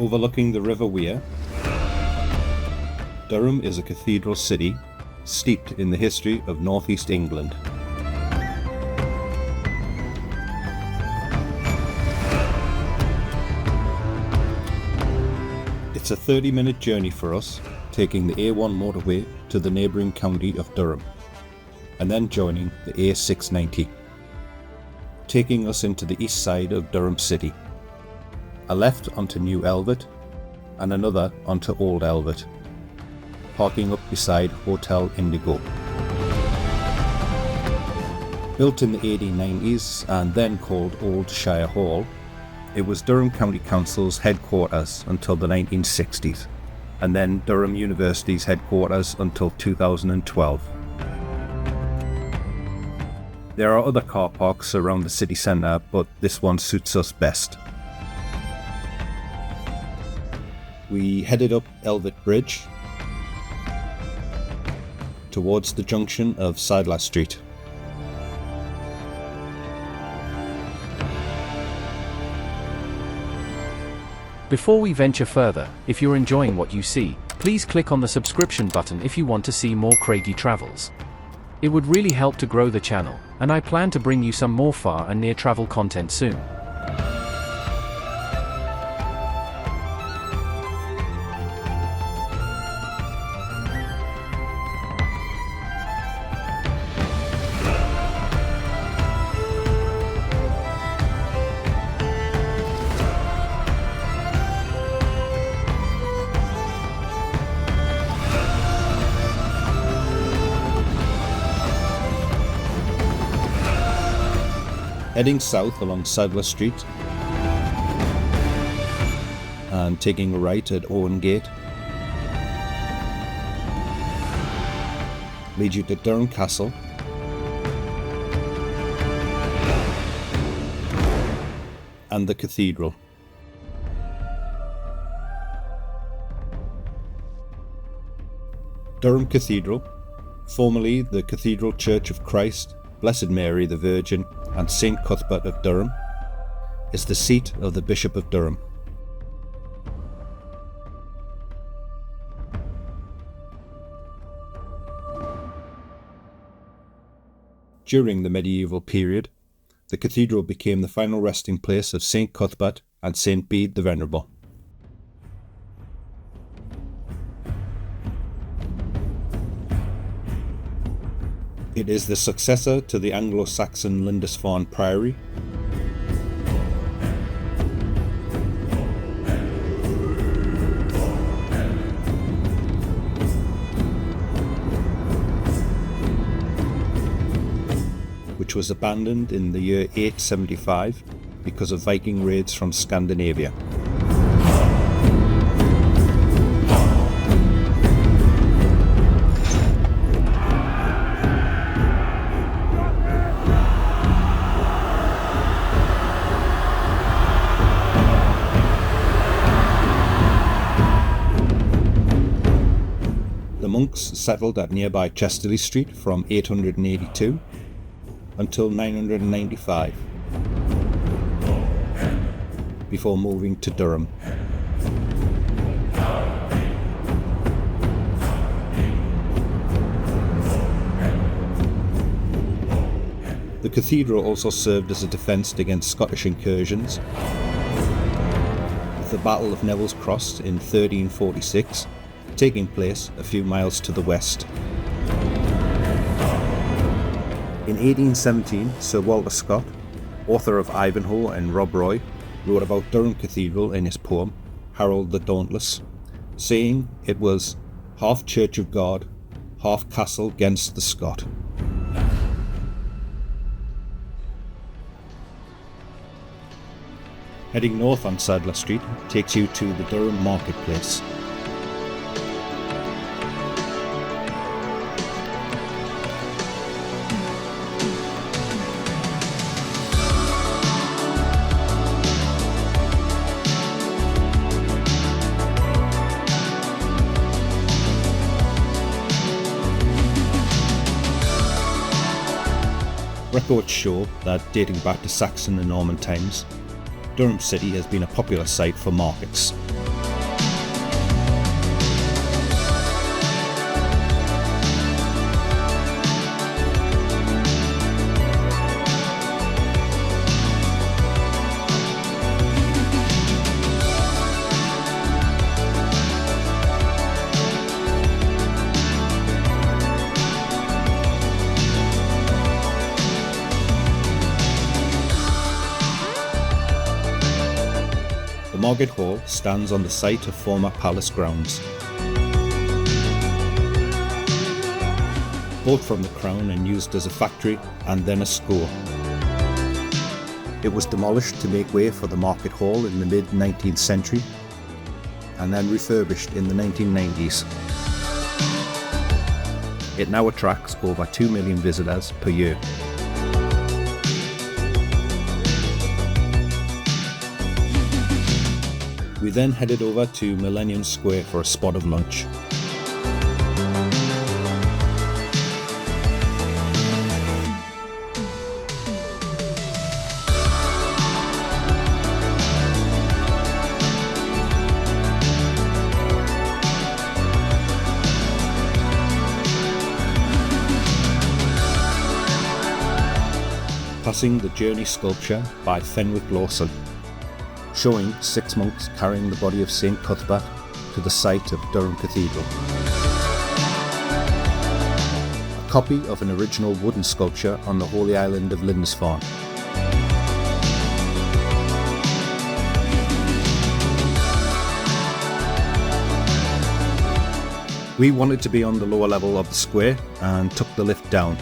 Overlooking the River Wear, Durham is a cathedral city steeped in the history of northeast England. It's a 30-minute journey for us, taking the A1 motorway to the neighbouring county of Durham, and then joining the A690, taking us into the east side of Durham City. A left onto New Elvet, and another onto Old Elvet, parking up beside Hotel Indigo. Built in the 1890s and then called Old Shire Hall, it was Durham County Council's headquarters until the 1960s, and then Durham University's headquarters until 2012. There are other car parks around the city centre, but this one suits us best. We headed up Elvet Bridge towards the junction of Sadler Street. Before we venture further, if you're enjoying what you see, please click on the subscription button if you want to see more Kraigy travels. It would really help to grow the channel, and I plan to bring you some more far and near travel content soon. Heading south along Sadler Street and taking a right at Owen Gate leads you to Durham Castle and the Cathedral. Durham Cathedral, formerly the Cathedral Church of Christ, Blessed Mary the Virgin and St Cuthbert of Durham, is the seat of the Bishop of Durham. During the medieval period, the cathedral became the final resting place of St Cuthbert and St Bede the Venerable. It is the successor to the Anglo-Saxon Lindisfarne Priory, which was abandoned in the year 875 because of Viking raids from Scandinavia. The monks settled at nearby Chesterley Street from 882 until 995, before moving to Durham. The cathedral also served as a defence against Scottish incursions, with the Battle of Neville's Cross in 1346 taking place a few miles to the west. In 1817, Sir Walter Scott, author of Ivanhoe and Rob Roy, wrote about Durham Cathedral in his poem Harold the Dauntless, saying it was half Church of God, half castle 'gainst the Scot. Heading north on Sadler Street takes you to the Durham Marketplace. Records show that, dating back to Saxon and Norman times, Durham City has been a popular site for markets. market hall stands on the site of former palace grounds. Bought from the crown and used as a factory and then a school. It was demolished to make way for the market hall in the mid-19th century and then refurbished in the 1990s. It now attracts over 2 million visitors per year. We then headed over to Millenium Square for a spot of lunch. Passing the Journey sculpture by Fenwick Lawson, showing 6 monks carrying the body of St. Cuthbert to the site of Durham Cathedral. A copy of an original wooden sculpture on the holy island of Lindisfarne. We wanted to be on the lower level of the square and took the lift down.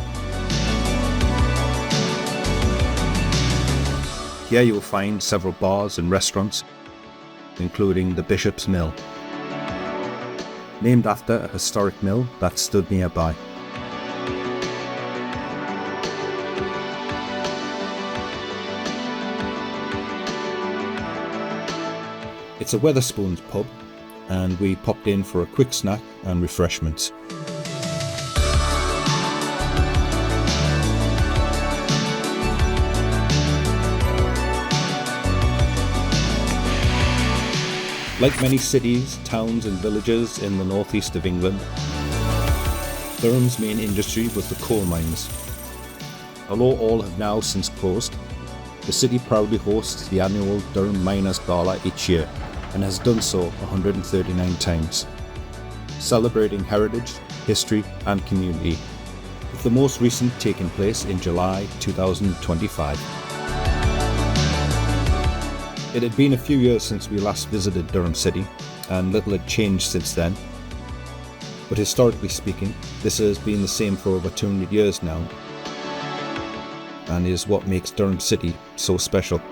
Here you will find several bars and restaurants, including the Bishop's Mill, named after a historic mill that stood nearby. It's a Wetherspoon's pub, and we popped in for a quick snack and refreshments. Like many cities, towns and villages in the northeast of England, Durham's main industry was the coal mines. Although all have now since closed, the city proudly hosts the annual Durham Miners' Gala each year and has done so 139 times, celebrating heritage, history and community, with the most recent taking place in July 2025. It had been a few years since we last visited Durham City, and little had changed since then. But historically speaking, this has been the same for over 200 years now, and is what makes Durham City so special.